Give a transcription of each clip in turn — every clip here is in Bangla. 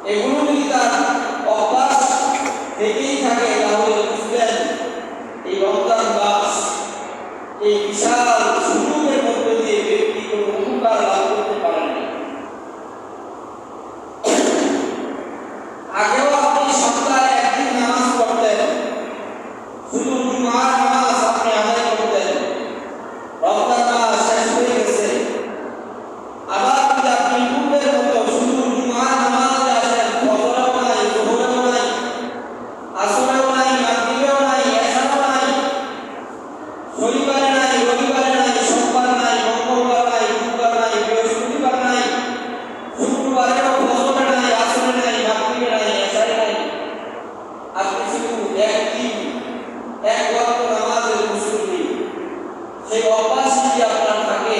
এগুলো যদি তার থেকেই থাকে, তাহলে বুঝবেন এই রমজান মাস এই বিশাল সুযোগের মধ্যে দিয়ে ব্যক্তি কোনো উপকার লাভ করতে পারে না। আগেও আপনি সপ্তাহে একদিন নামাজ পড়তেন, শুধু জুমার নামাজ আপনি আদায় করতেন। রমজান মাস শেষ হয়ে গেছে, আবার যদি আপনি পূর্বের মতো শুধু জুমার নামাজে আসেন, ফজরেও নাই, যোহরেও নাই, আসরেও নাই, মাগরিবেও নাই, এশারেও নাই, শনিবারে নাই, রবিবারে নাই, সোমবার নাই, মঙ্গলবার নাই, বুধবার নাই, বৃহস্পতিবার নাই, শুক্রবারেও ফজরে নাই, আসরে নাই, মাগরিবে নাই, এশারে নাই, আপনি শুধু একদিন এক ওয়াক্ত নামাজের মুসল্লি, সেই অভ্যাস যদি আপনার থাকে,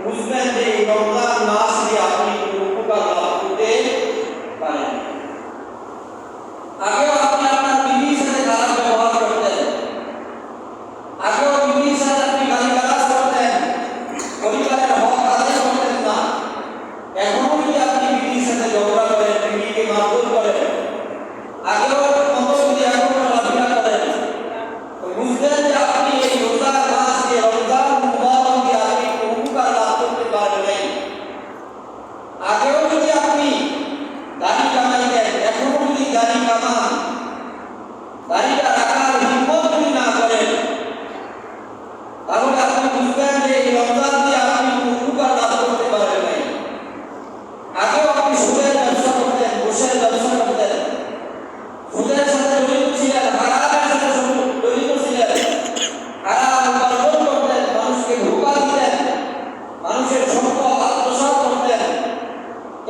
বুঝবেন যে এই রমজান মাস দিয়ে আপনি কোনো উপকার লাভ করতে পারেন। আগেও আপনি আপনার বিবির সাথে খারাপ ব্যবহার করতেন, আগেও বিবির সাথে আপনি গালিগালাজ করতেন, পরিবারের হক আদায় করতেন না। এখনো যদি আপনি বিবির সাথে ঝগড়া করেন, বিবিকে মারধর করেন, আগেও মতো যদি এখনো লাফিয়া করেন, তো বুঝবেন যে আপনি এই রোজার মাস দিয়ে, রমজান মুবারক দিয়ে আপনি কোনো উপকার লাভ করতে পারেন নাই। আগেও যদি আপনি দাড়ি কামাইতেন, এখনো যদি দাড়ি কামান, দাড়িটা রাখার হিম্মত যদি না করেন, তাহলে আপনি বুঝবেন যে এই রমজান দিয়ে আপনি কোনো উপকার লাভ করতে পারেন নাই। আগেও আপনি সুদের ব্যবসা করতেন, ঘুষের ব্যবসা করতেন, সুদের সাথে জড়িত ছিলেন, হারামের সাথে জড়িত ছিলেন, হারাম উপার্জন করতেন, মানুষকে ধোঁকা দিতেন, মানুষের সম্পদ আত্মসাৎ করতেন।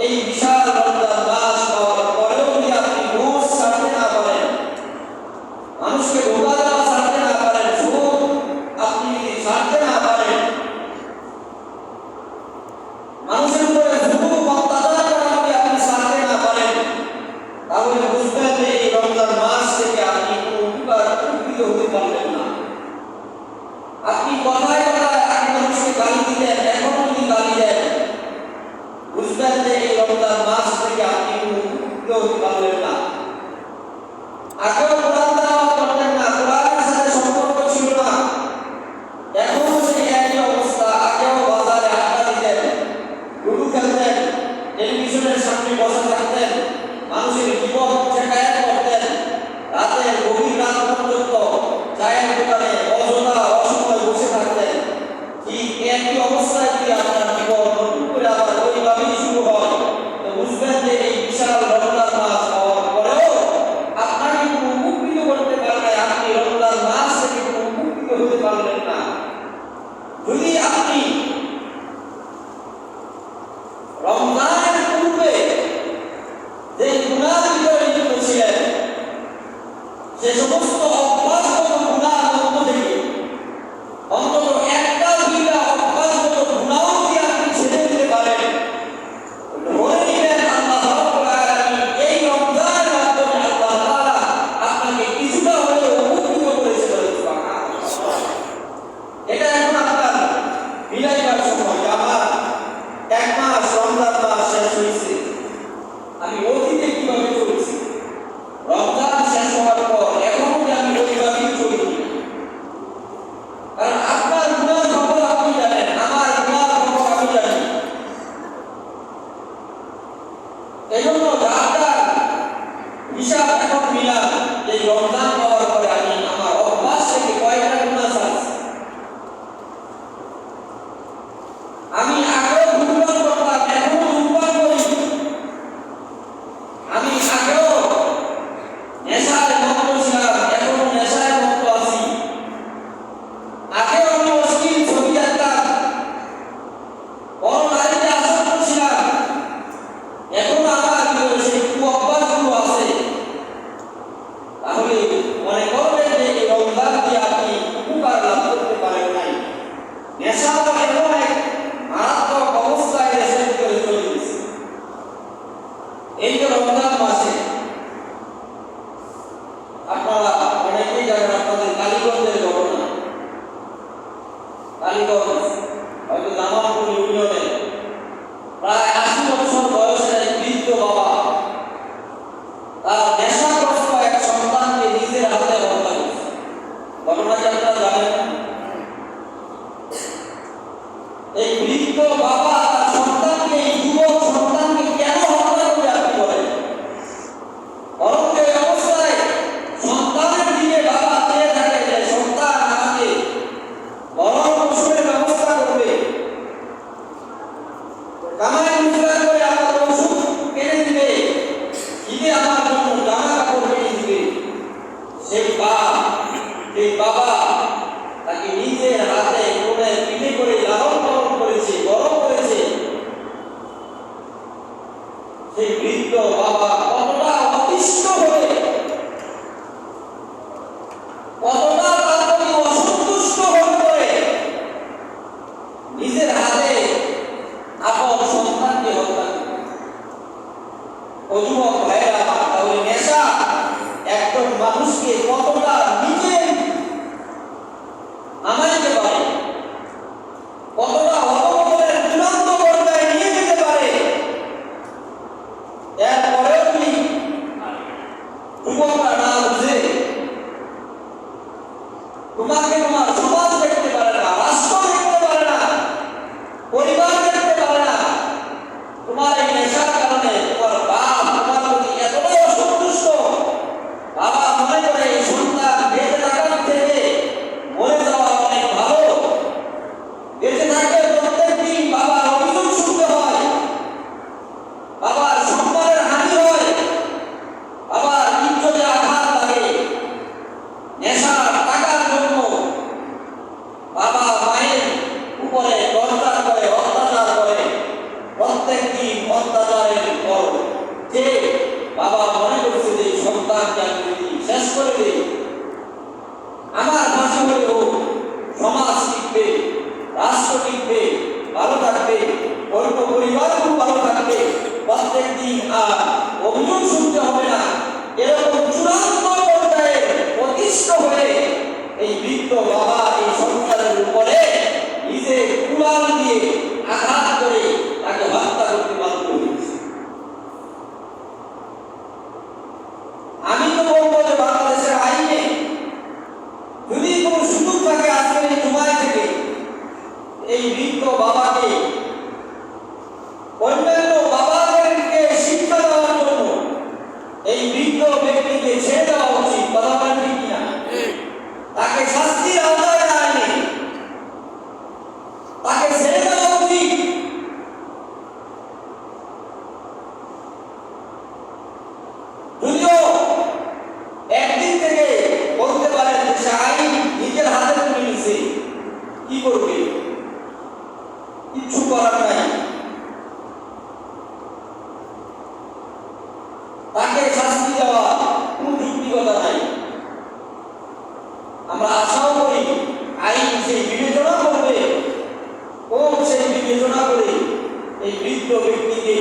এই বিশাল রমজান মাস পাওয়ার পরেও যদি আপনি ঘুষ ছাড়তে না পারেন, মানুষকে ধোঁকা দেওয়া ছাড়তে না পারেন, সুদ আপনি যদি ছাড়তে না পারেন, মানুষের উপরে জুলুম অত্যাচার করা যদি আপনি ছাড়তে না পারেন, তাহলে বুঝবেন যে এই রমজান মাস থেকে আপনি কোনো উপকৃত হতে পারবেন না। আপনি কথায় কথায় আগে মানুষকে গালি দিলেন, এখনো যদি গালি দেন, বুঝবেন যে এই রমজান মাস থেকে আপনি কোনো উপকৃত হতে পারবেন না। আগেও কোরআন তেলাওয়াত করতেন না, কোরআনের সাথে সম্পর্ক ছিল না, এখনো সেই একই অবস্থা। আগেও বাজারে আড্ডা দিতেন, লুডু খেলতেন, টেলিভিশনের সামনে বসে থাকতেন, মানুষের জীবন শেখায়ত করতেন, রাতের গভীর রাত পর্যন্ত চায়ের দোকানে অযথা অসময় বসে থাকতেন। ঠিক একই অবস্থায় যদি আপনার জীবন নতুন করে আবার ওইভাবেই শুরু হয়, তো বুঝবেন যে এই বিশাল রমজান মাস পাওয়ার পরেও আপনাকে কোনো উপকৃত করতে পারে না, আপনি রমজান মাস থেকে কোনো উপকৃত হতে পারলেন না। যদি আপনি রমজানের পূর্বে যে গুনার ভিতরে লিপ্ত ছিলেন, সে সমস্ত অভ্যাসগত গুনার মধ্য থেকে অন্তত একটা দুইটা অভ্যাসগত গুনাও যদি আপনি ছেড়ে দিতে পারেন, ধরে নিবেন আল্লাহ রাব্বুল আলামিন এই রমজানের মাধ্যমে আল্লাহ তাআলা আপনাকে কিছুটা হলেও উপকৃত করেছে। সুবহানাল্লাহ। এটা এখন আপনার মিলাইবার সময় যে আমার এক মাস রমজান মাস শেষ হয়েছে, আমি অতীতে কিভাবে চলছি, রমজান শেষ হওয়ার পর এখনো কি আমি ওইভাবেই চলি। কারণ আপনার গুনাহ খবর আপনি জানেন, আমার গুনাহ খবর আমি জানি। এই জন্য যার হিসাব এখন মিলান, এই রমজান পাওয়ার পরে আমি আমার অভ্যাস থেকে কয়টা গুনাহ ছাড়ছি। আমি আগেও ধূমপান করতাম, এখনো ধূমপান করি। আমি আগেও নেশায় মত্ত ছিলাম, এখনো নেশায় মত্ত আছি। আগেও আমি অশ্লীল ছবি দেখতাম, অনলাইনে আসক্ত ছিলাম, এখনো আমার ভিতরে সেই কুঅভ্যাসগুলো আছে। তাহলে মনে করবেন যে এই রমজান দিয়ে আপনি উপকার লাভ করতে পারেন নাই। নেশা তো এমন এক মারাত্মক অবস্থায় দেশের ভিতরে চলে গেছে। এই যে রমজান মাসে আপনারা অনেকেই জানেন, আপনাদের কালীগঞ্জের ঘটনা। কালীগঞ্জ হয়তো জামালপুর ইউনিয়নে প্রায় 80 বছর বয়সের এক বৃদ্ধ বাবা, তার নেশাগ্রস্ত এক ঘটনা কি আপনারা জানেন? এই বৃদ্ধ বাবা তার সন্তানকে, এই যুবক সন্তানকে কেন হত্যা করে আপনি বলেন? বরং এই অবস্থায় সন্তানের দিকে বাবা চেয়ে থাকে যে সন্তান আমাকে বরং ওষুধের ব্যবস্থা করবে, কামাই রোজগার করে আমার ওষুধ কিনে দিবে, ঈদে আমার জন্য জামা কাপড় কিনে দিবে। সেই বাবা তাকে নিজের হাতে কোলে পিঠে করে লালন পালন করেছে, বড় করেছে। সেই বৃদ্ধ বাবা কতটা অতিষ্ঠ হয়ে, কতটা তার প্রতি অসন্তুষ্ট হয়ে পড়ে নিজের হাতে আপন সন্তানকে হত্যা করে। ও যুবক ভাইয়েরা, তাহলে নেশা একজন মানুষকে কতটা নিজে আমাইতে পারে, কতটা অপকর্মের চূড়ান্ত পর্যায়ে নিয়ে যেতে পারে। এরপরেও কি যুবকরা না বুঝে তোমাকে তোমার সমাজ দেখতে পারে না, রাষ্ট্র দেখতে পারে না, পরিবার দেখতে পারে না। তোমার এই নেশার কারণে তোমার বাপ তোমার প্রতি এতটাই অসন্তুষ্ট, বাবা মনে করে এই সন্তান বেঁচে থাকার থেকে মরে যাওয়া অনেক ভালো। বেঁচে থাকলে প্রত্যেক দিন বাবার অভিযোগ শুনতে হয়, বাবার সম্মানের হানি হয়, বাবার ইজ্জতে আঘাত লাগে। নেশার টাকার জন্য বাবা মায়ের উপরে টর্চার করে, অত্যাচার করে, প্রত্যেক দিন অত্যাচারের পর যে বাবা মনে করছে যে সন্তানকে আমি যদি শেষ করে দিই, আমার ফাঁসি হলেও সমাজ টিকবে, রাষ্ট্র টিকবে, ভালো থাকবে, অল্প পরিবারগুলো ভালো থাকবে, প্রত্যেক দিন আর অভিযোগ শুনতে হবে না। এরকম চূড়ান্ত পর্যায়ে অতিষ্ঠ হয়ে এই বৃদ্ধ বাবা এই সন্তানের উপরে নিজে কুড়াল দিয়ে আঘাত করে তাকে হত্যা করতে বাধ্য হয়েছে। আমি তো বলবো যে বাংলাদেশের আইনে যদি কোনো সুযোগ থাকে আজকের এই জুমায় থেকে এই বৃদ্ধ বাবাকে, অন্যান্য বাবাদেরকে শিক্ষা দেওয়ার জন্য এই বৃদ্ধ ব্যক্তিকে ছেড়ে দেওয়া উচিত। কথা বলেন ঠিক কিনা? তাকে শাস্তির আওতায় না এনে তাকে ছেড়ে দেওয়া উচিত। যদিও একদিক থেকে বলতে পারেন যে সে আইন নিজের হাতে তুলে নিছে, কি করবে? কিচ্ছু করার নাই। তাকে শাস্তি দেওয়া কোন যুক্তিকতা নাই। আমরা আশাও করি আইন সেই বিবেচনা করবে ও সেই বিবেচনা করে এই বৃদ্ধ ব্যক্তিকে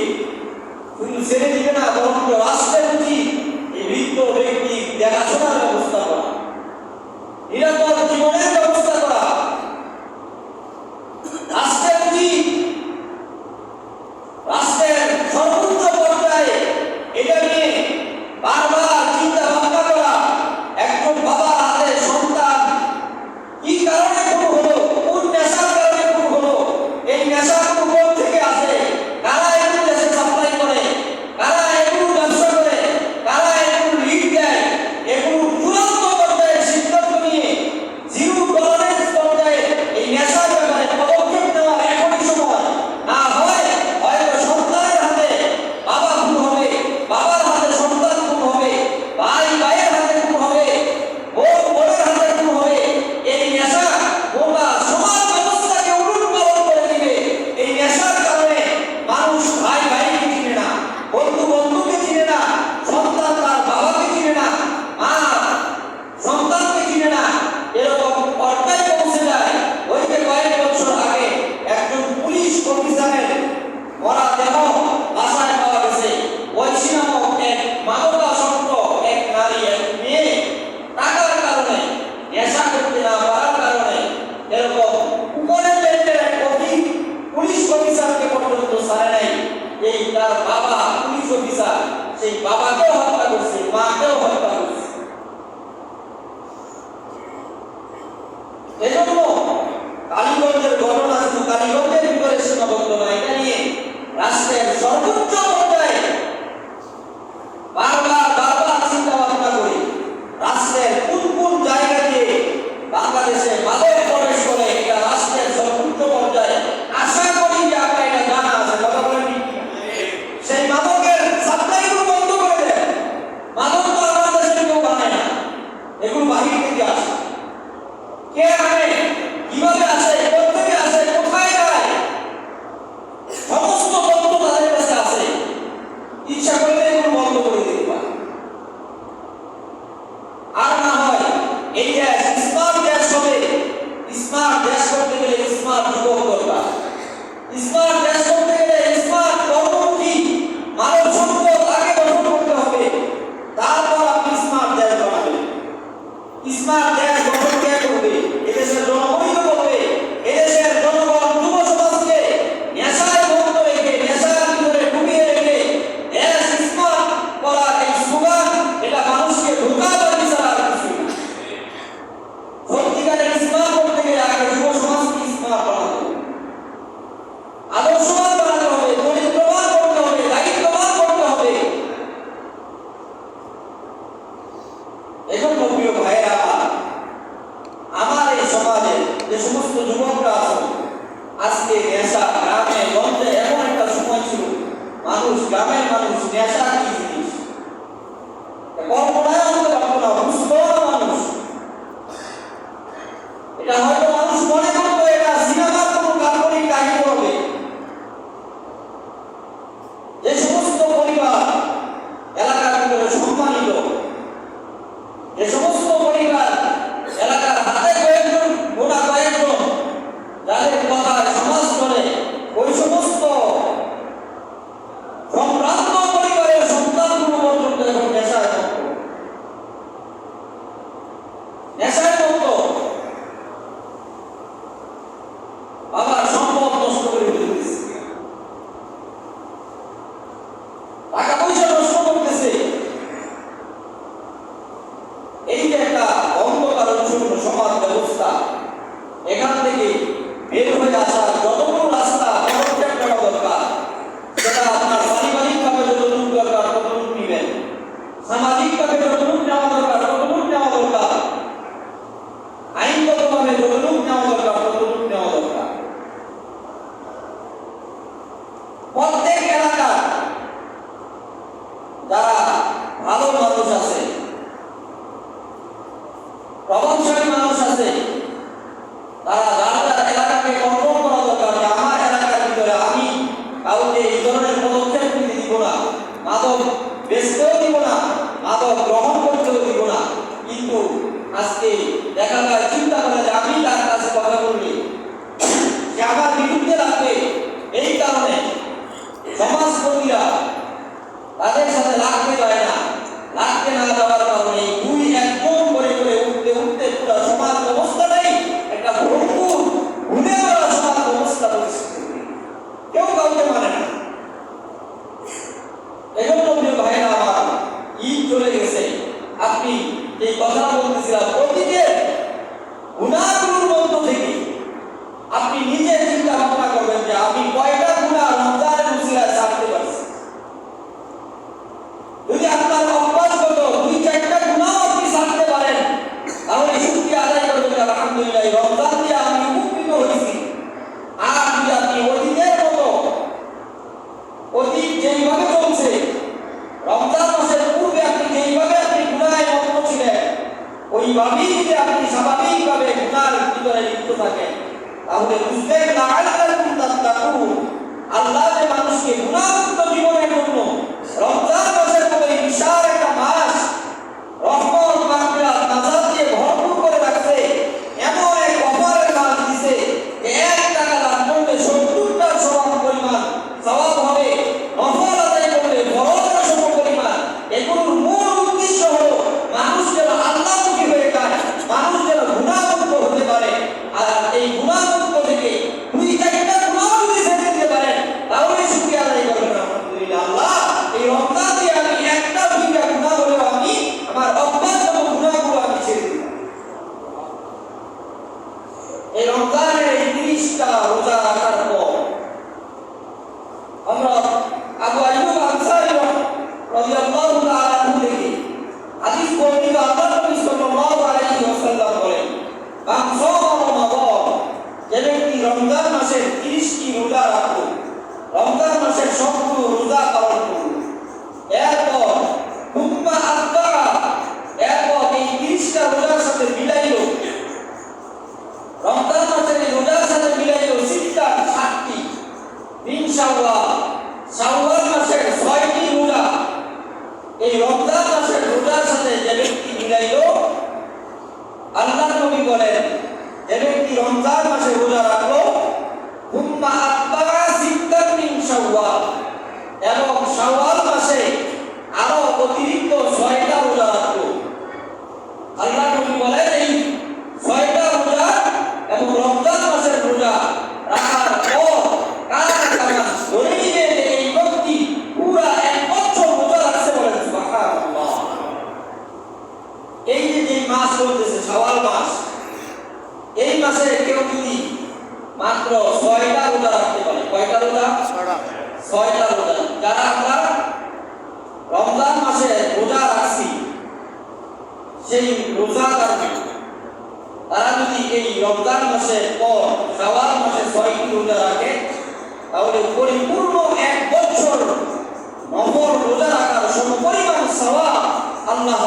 শুধু ছেড়ে দিবে না, বরং রাষ্ট্রের উচিত এই বৃদ্ধ ব্যক্তির দেখাশোনার ব্যবস্থা করা, নিরাপদ জীবনের ব্যবস্থা করা। রাষ্ট্রের উচিত রাষ্ট্রের সর্বোচ্চ পর্যায়ে এটা নিয়ে বারবার চিন্তা ভাবনা করা, কল্পনায় আনতে পারতো না, বুঝতো না মানুষ। এটা হয়তো মানুষ মনে করতো এটা সিনেমার কোনো কাল্পনিক কাহিনী হবে। যে সমস্ত পরিবার এলাকার ভিতরে সম্মানিত, যে সমস্ত পরিবার এলাকার হাতে কয়েকজন, গোটা কয়েকজন যাদের কথা সমাজ করে, ওই সমস্ত সম্ভ্রান্ত পরিবারের সন্তানগুলো পর্যন্ত এখন নেশায় মুক্ত, নেশায় মুক্ত। আবার সম্পদ নষ্ট করে ফেলতেছে, টাকা পয়সা নষ্ট করতেছে। এই যে একটা অন্ধকার শূন্য সমাজ ব্যবস্থা, এখান থেকে বের হয়ে আসার যতটুকু রাস্তা পদক্ষেপ করা দরকার, সেটা আপনার পারিবারিকভাবে যতটুকু দরকার ততটুকু নেবেন, সামাজিকভাবে যতটুকু নেওয়া দরকার ততটুকু নেওয়া দরকার, আইনগতভাবে যতটুকু নেওয়া দরকার ততটুকু নেওয়া দরকার। প্রত্যেক এলাকার যারা ভালো মানুষ আছে, প্রভাবশালী মানুষ আছে, তারা যার যার এলাকাকে কন্ট্রোল করা দরকার যে আমার এলাকার ভিতরে আমি কাউকে এই ধরনের পদক্ষেপ নিতে দিব না, মাদক বেচতেও দিব না, মাদক গ্রহণ করতেও দিব না। কিন্তু আজকে দেখা যায় চিন্তা করে যে আমি তার কাছে কথা বললে সে আমার বিরুদ্ধে রাখবে, এই কারণে সমাজপতিরা তাদের সাথে লাগতে যায় না। লাগতে না যাওয়ার কারণে দুই একজন করে করে উঠতে উঠতে পুরো সমাজ ব্যবস্থাটাই একটা ভরপুর ঘুরে বেড়া সমাজ ব্যবস্থা পরিস্থিতি, কেউ কাউকে মানে না। এজন্য প্রিয় ভাইরা আমার, ঈদ চলে গেছে, আপনি এই কথা বলতেছিলাম, অতীতের গুনাহগুলোর মধ্য থেকে আপনি নিজে চিন্তা ভাবনা করবেন যে আমি কয়টা গুনাহ রমজানের উসিলায় ছাড়তে পারছি। যদি আপনার অভ্যাসগত 2-4টা গুনাহ আপনি ছাড়তে পারেন, তাহলে শুকরিয়া আদায় করবেন, আলহামদুলিল্লাহ রমজান দিয়ে আমি উপকৃত হয়েছি। আর যদি আপনি অতীতের মতো, অতীত যেইভাবে চলছে, রমজান মাসের পূর্বে আপনি যেইভাবে আপনি গুনাহে মগ্ন ছিলেন, ওইভাবেই যদি আপনি স্বাভাবিকভাবে গুনার ভিতরে লিপ্ত থাকেন, তাহলে বুঝবেন লাআল্লাকুম তাত্তাকুন, আল্লাহ যে মানুষকে গুনাহমুক্ত জীবনের জন্য রমজান মাসের মতো এই বিশাল একটা মাস রহমত, মাগফিরাত, নাজাত দিয়ে ভরপুর করে রাখছে। এমন এক অফারের মাস দিছে যে 1 টাকা দান করলে 70টা সমান পরিমাণ সওয়াব হবে, নফল আদায় করলে ফরজের সম পরিমাণ। এগুলোর মূল উদ্দেশ্য হলো মানুষ যেন আল্লাহমুখী হয়ে যায়, মানুষ যেন গুনাহমুক্ত হতে পারে। আর এই গুনাহমুক্ত থেকে 2-4টা গুনাহ যদি ছেড়ে দিতে পারেন, তাহলে শুকরিয়া আদায় করবেন, আলহামদুলিল্লাহ আল্লাহ এই রমজান দিয়ে আমি 1টা-2টা গুনাহ হলেও আমি আমার অভ্যাসগত গুনাহগুলো আমি ছেড়ে দিলাম। এই রমজানের এই 30টা রোজা রাখার পর আমরা আবু আইয়ুব আনসারী রাদিয়াল্লাহু তাআলা আনহু থেকে হাদিস বর্ণিত, আল্লাহ নবী সাল্লাল্লাহু আলাইহি ওয়াসাল্লাম বলেন, মান সামা রমাদান, যে ব্যক্তি রমজান মাসের 30টি রোজা রাখলো, রমজান মাসের সবগুলো রোজা পালন করলো, এরপর হুম্মা আত্তাআ, এরপর এই 30টা রোজার সাথে মিলাইলো, রমজান মাসের এই রোজার সাথে মিলাইলো 7টি দিন শাওয়াল, শাওয়াল মাসের 6টি রোজা, এই রমজান মাসের রোজার সাথে যে ব্যক্তি মিলাইলো, আল্লাহ নবী বলেন যে ব্যক্তি রমজান মাসে রোজা রাখলো, হুম্মা আত্তাআ 6 মিন শাওয়াল, এবং শাওয়াল মাসে আরো অতিরিক্ত 6টা রোজা রাখলো। আল্লাহ নবী বলেন এই 6টা রোজা এবং রমজান মাসের রোজা রাখার পর কারা কারা ধরে নিবে যে এই ব্যক্তি পুরা 1 বছর রোজা রাখছে, বলেন সুবহানাল্লাহ। এই যে মাস চলতেছে শাওয়াল মাস, এই মাসে কেউ যদি মাত্র 6টা রোজা রাখতে পারে, কয়টা রোজা? 6টা রোজা। যারা আমরা রমজান মাসে রোজা রাখছি, সেই রোজাদার তারা যদি এই রমজান মাসের পর শাওয়াল মাসে 6টি রোজা রাখে, তাহলে পরিপূর্ণ 1 বছর নফল রোজা রাখার সমপরিমাণ সওয়াব আল্লাহ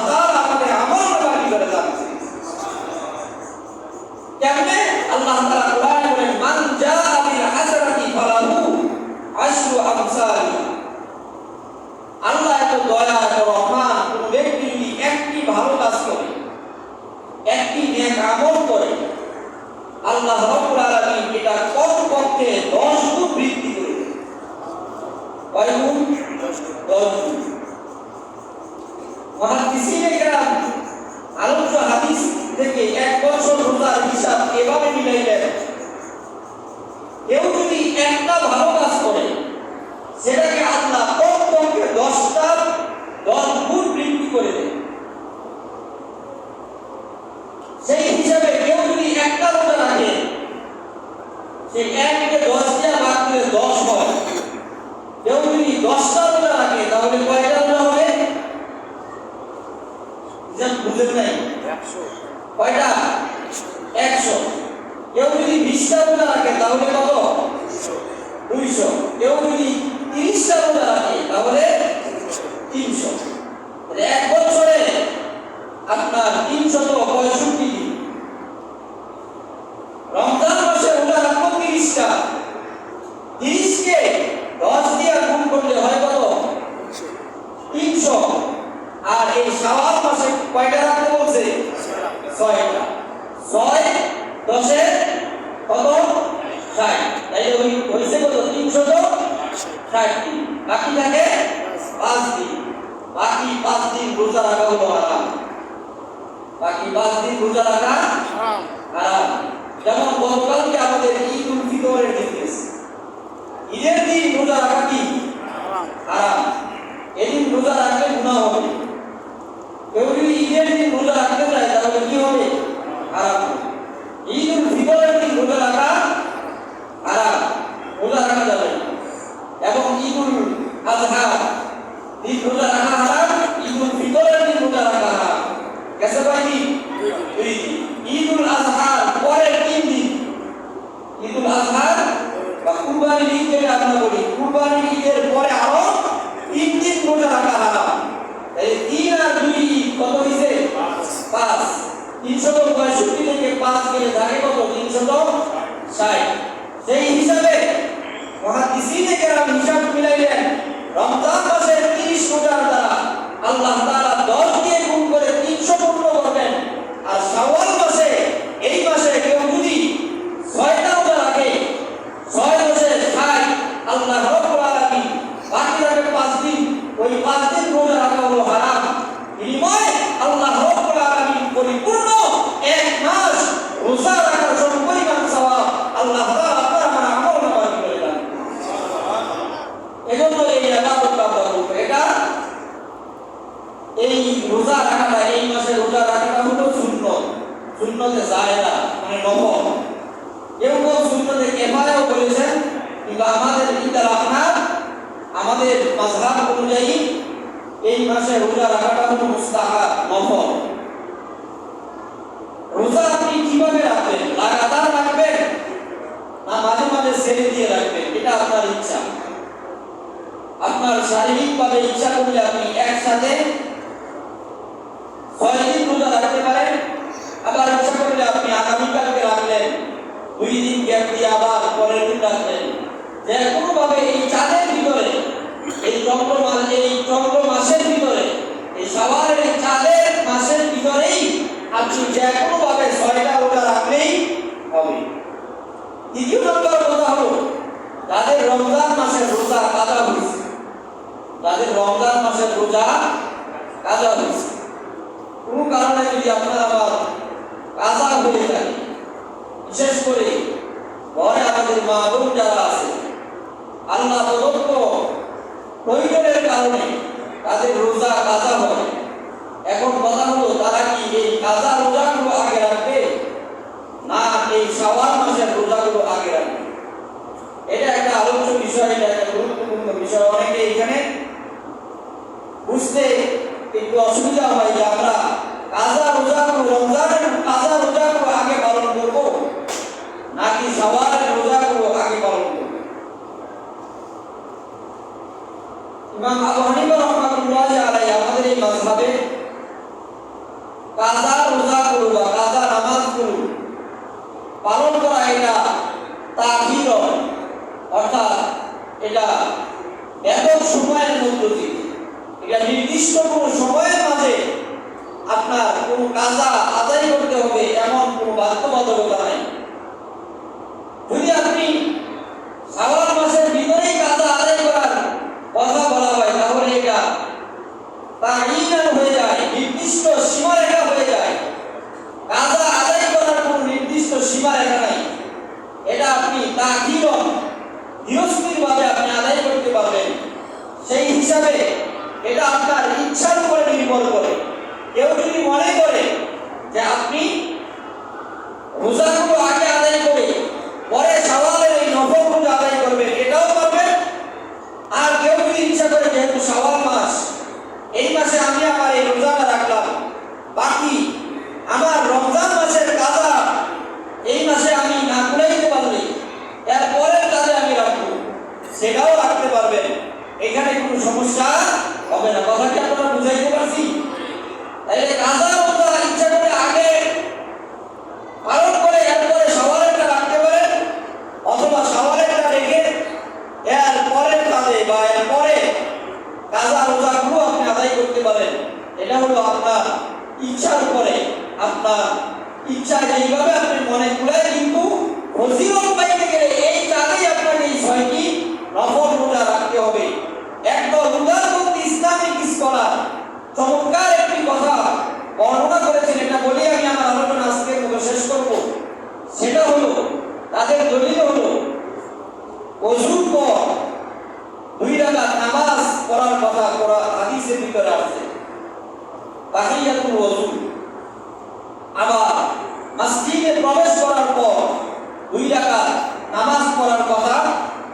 আমল করে আল্লাহ রাব্বুল আলামিন এটা কমপক্ষে 10 গুণ বৃদ্ধি করে দেন। কয় গুণ? 10 গুণ। মুহাদ্দিসিনে কেরাম আলোচ্য হাদিস থেকে 1 বছর রোজার হিসাব এভাবে মিলাইলেন, কেউ যদি একটা ভালো কাজ করে সেটাকে আল্লাহ কমপক্ষে 10 গুণ বৃদ্ধি করে দেন। সেই হিসাবে কেউ যদি একটা রোজা রাখে, সেই 1 কে 10 দিয়ে ভাগ দিলে 10 হয়। কেউ যদি 10টা রোজা রাখে তাহলে কয়টা রোজা হবে? বুঝেন নাই? 100। কয়টা? 100। কেউ যদি 20টা রোজা রাখে তাহলে কত? 200। কেউ যদি 30টা রোজা রাখে তাহলে 300। এক বছরে আপনার 365 দিন। রমজান মাসে রোজা রাখবো 30টা, 30 কে 10 দিয়ে গুণ করলে হয় কত? 300। আর এই শাওয়াল মাসে কয়টা রাখতে বলছে? 6টা। 6 10 এ কত? 60। তাইলে হইছে কত? 360 দিন। বাকি থাকে 5 দিন। বাকি 5 দিন রোজা রাখা হলো হারাম। বাকি 5 দিন রোজা রাখা হারাম। যেমন গতকালকে আমাদের ঈদুল ফিতরের দিন গেছে, ঈদের দিন রোজা রাখা কি? হারাম। এদিন রোজা রাখলে গুনাহ হবে। কেউ যদি ঈদের দিন রোজা রাখতে চায় তাহলে কি হবে? হারাম। ঈদুল ফিতরের দিন রোজা রাখা হারাম, রোজা রাখা যাবে না। এবং ঈদুল আযহা দিন রোজা রাখা হারাম, ঈদুল ফিতরের দিন রোজা রাখা হারাম। গেছে কয় দিন? 2 দিন। ঈদুল আযহার পরের 3 দিন, ঈদুল আযহার বা কুরবানির ঈদ যেটা আমরা বলি, কুরবানির ঈদের পরে আরো 3 দিন রোজা রাখা হারাম। এই 3 আর 2 ঈদ কত হইছে? 5। 365 থেকে 5 গেলে থাকে কত? 360। সেই হিসাবে মুহাদ্দিসিনে কেরাম হিসাব মিলাইলেন, রমজান মাসের 30 রোজার দ্বারা আল্লাহ তাআলা 10 দিয়ে গুণ করে 300 পূর্ণ করবেন। আর শাওয়াল মাসে, এই মাসে কেউ যদি 6টা রোজা রাখে, 6 10 60, আল্লাহ রাব্বুল আলামিন বাকি রাখে 5 দিন। ওই 5 দিন রোজা রাখা হলো হারাম। বিনিময়ে আল্লাহ রাব্বুল আলামিন পরিপূর্ণ 1 মাস রোজা রাখার সমপরিমাণ সওয়াব আল্লাহ তাআলা আপনার আমার আমলনামায় করে দেন। এজন্য এই ইবাদতটা আমরা করব। এটা এই রোজা রাখাটা, এই মাসে রোজা রাখাটা হলো সুন্নত। সুন্নতে জায়েরা মানে নফল। কেউ কেউ সুন্নতে কিফায়াও বলেছেন, কিন্তু আমাদের আপনার আমাদের মাযহাব অনুযায়ী এই মাসে রোজা রাখাটা হলো মুস্তাহাব, নফল। রোজা আপনি কিভাবে রাখবেন? লাগাতার রাখবেন না মাঝে মাঝে ছেড়ে দিয়ে রাখবেন? এটা আপনার ইচ্ছা। আপনার শারীরিকভাবে ইচ্ছা করলে আপনি একসাথে 6 দিন রোজা রাখতে পারেন। আবার ইচ্ছা করলে আপনি আগামীকালকে রাখলেন, 2 দিন গ্যাপ দিয়ে আবার পরের দিন রাখলেন। যে কোনো ভাবে এই চাঁদের ভিতরে, এই চন্দ্র মাসের ভিতরে, এই শাওয়ালের এই চাঁদের মাসের ভিতরেই আপনি যে কোনো ভাবে 6টা রোজা রাখলেই হবে। দ্বিতীয় নম্বর কথা হলো, যাদের রমজান মাসের রোজা কাজা হয়েছে, যাদের রমজান মাসের রোজা কাজা হয়েছে, কোনো কারণে যদি আপনার আবার কাজা হয়ে যায়, বিশেষ করে ঘরে আমাদের মা বোন যারা আছে, আল্লাহ প্রদত্ত প্রয়োজনের কারণে তাদের রোজা কাজা হয়। এখন কথা হলো, তারা কি এই কাজা রোজাগুলো আগে রাখবে না এই শাওয়াল মাসের রোজাগুলো আগে রাখবে? এটা একটা আলোচ্য বিষয়, এটা একটা গুরুত্বপূর্ণ বিষয়। অনেকে এখানে বুঝতে একটু অসুবিধা হয় যে আমরা কাজা রোজাগুলো, রমজানের কাজা রোজাগুলো আগে পালন করব নাকি শাওয়ালের রোজাগুলো আগে পালন করব। ইমাম আবু হানিফা রাহমাতুল্লাহি আলাইহি আমাদের এই মাযহাবে কাজা রোজাগুলো বা কাজা নামাজগুলো পালন করা এটা তাখির, অর্থাৎ এটা একক সময়ের মধ্য দিয়ে, এটা নির্দিষ্ট কোনো সময়ের মাঝে আপনার কোনো কাজা আদায় করতে হবে এমন নির্দিষ্ট সীমারেখা হয়ে যায়। কাজা আদায় করার কোনো নির্দিষ্ট সীমারেখা নাই। এটা আপনি তাকিরন ধীরস্থিরভাবে আপনি আদায় করতে পারবেন। সেই হিসাবে এটা আপনার ইচ্ছার উপরে নির্ভর করে। কেউ যদি মনে করে যে আপনি রোজাগুলো আগে আদায় করে পরে শাওয়ালের এই নফল রোজা আদায় করবেন, এটাও পারবেন। আর কেউ যদি ইচ্ছা করে যেহেতু শাওয়াল মাস, এই মাসে আমি আমার এই রোজাটা রাখলাম, বাকি আমার রমজান মাসের কাজা এই মাসে আমি না কুলাইতে পারলে এর পরের কাজে আমি রাখবো, সেটাও রাখতে পারবেন। এখানে কোনো সমস্যা হবে না। কথা কি আপনারা বুঝাইতে পারছি? তাইলে কাজা রোজা ইচ্ছা করে আগে পালন করে এরপরে শাওয়ালেরটা রাখতে পারেন, অথবা শাওয়ালেরটা রেখে এর পরের কাজে বা এর পরে কাজা রোজাগুলো আপনি আদায় করতে পারেন। এটা হলো আপনার ইচ্ছার উপরে, আপনার ইচ্ছা যেইভাবে আপনি মনে কুলায়। কিন্তু ফজিলত পাইতে গেলে এই কাজেই আপনাকে এই 6টি নফল রোজা রাখতে হবে। একদল রোজার মধ্যে ইসলামিক স্কলার চমৎকার একটি কথা বর্ণনা করেছেন, এটা বলি আমি আমার আলোচনা আজকের মতো শেষ করব। সেটা হলো তাদের দলিল হলো ওযুর পর 2 রাকাত নামাজ পড়ার কথা হাদিসের ভিতরে আছে, তাহিয়াতুল ওযু। আবার মসজিদে প্রবেশ করার পর 2 রাকাত নামাজ পড়ার কথা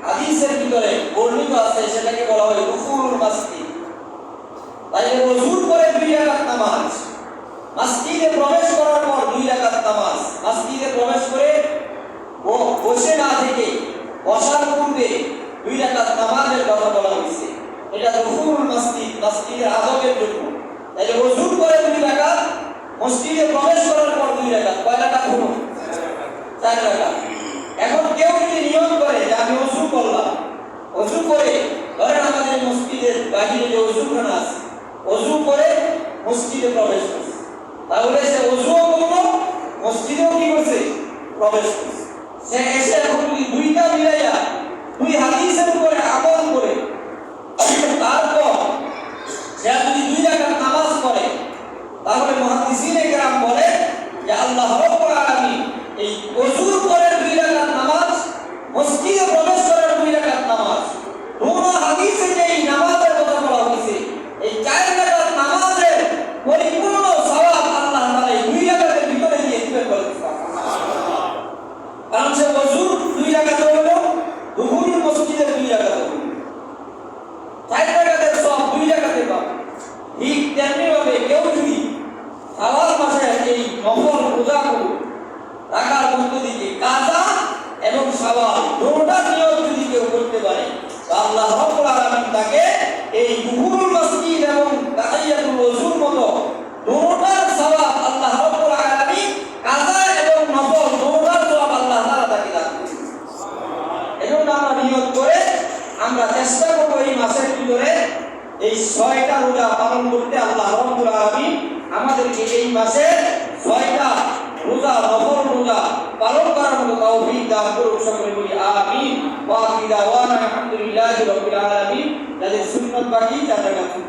হাদিসের ভিতরে বর্ণিত আছে, সেটাকে বলা হয় দুখুলুল মসজিদ। তাই ওযুর পরে 2 রাকাত নামাজ, মসজিদে প্রবেশ করার পর 2 রাকাত নামাজ, মসজিদে প্রবেশ করে বসে না থেকে বসার পূর্বে 2 রাকাত নামাজের কথা বলা হয়েছে। এটা দুখুলুল মসজিদ, মসজিদের আদবের জন্য। তাই ওযুর পরে 2 রাকাত, মসজিদে প্রবেশ করার পর 2 রাকাত, কয় রাকাত হলো? 4 রাকাত। এখন কেউ যদি নিয়ম করে যে আমি ওযু করলাম, ওযু করে ধরেন আমাদের মসজিদের বাহিরে যে ওযুখানা আছে, ওযু করে মসজিদে প্রবেশ করছে, তাহলে সে ওযুও করলো, মসজিদেও কি করছে? প্রবেশ করছে। সে এসে এখন যদি 2টা মিলাইয়া 2 হাদিসের উপরে আমল করে তারপর সে যদি 2 রাকাত নামাজ পড়ে, তাহলে মুহাদ্দিসিনে কেরাম বলে যে আল্লাহ রাব্বুল আলামিন এই ওযুর পরে 2 রাকাত নামাজ, মসজিদে প্রবেশ করার 2 রাকাত নামাজ, দুটো হাদিসে যে এই নামাজের কথা বলা হয়েছে, এই 4 রাকাত নামাজের পরিপূর্ণ সওয়াব আল্লাহ তাআলা এই 2 রাকাতের ভিতরে দিয়ে দিবেন বলে। কারণ সে ওযুর 2 রাকাত হলো, দুহুরুল মসজিদের 2 রাকাত হলো, 4 রাকাতের সওয়াব 2 রাকাতে পাবে। ঠিক তেমনি ভাবে কেউ যদি শাওয়াল মাসে এই নফল রোজাগুলো রাখার মধ্য দিয়ে কাজা এবং শাওয়াল দুটোটা নিয়ত যদি কেউ করতে পারে, আল্লাহ রাব্বুল আলামিন তাকে এই দুহুরুল মসজিদ এবং তাহিয়াতুল ওযুর মতো দুটোটার সওয়াব আল্লাহ রাব্বুল আলামিন, কাজা এবং নফল দুটোটার সওয়াব আল্লাহ তাআলা তাকে দান করবেন। এজন্য আমরা নিয়ত করে আমরা চেষ্টা করব এই মাসের ভিতরে এই 6টা রোজা পালন করতে। আল্লাহ রাব্বুল আলামিন আমাদেরকে এই মাসে 6টা রোজা, নফল রোজা পালন করার মতো তৌফিক দান করুন। সকলে বলি আমিন। ওয়া আখিরু দাওয়ানা আলহামদুলিল্লাহি রাব্বিল আলামিন। যাদের সুন্নাত বাকি তাদের কাছে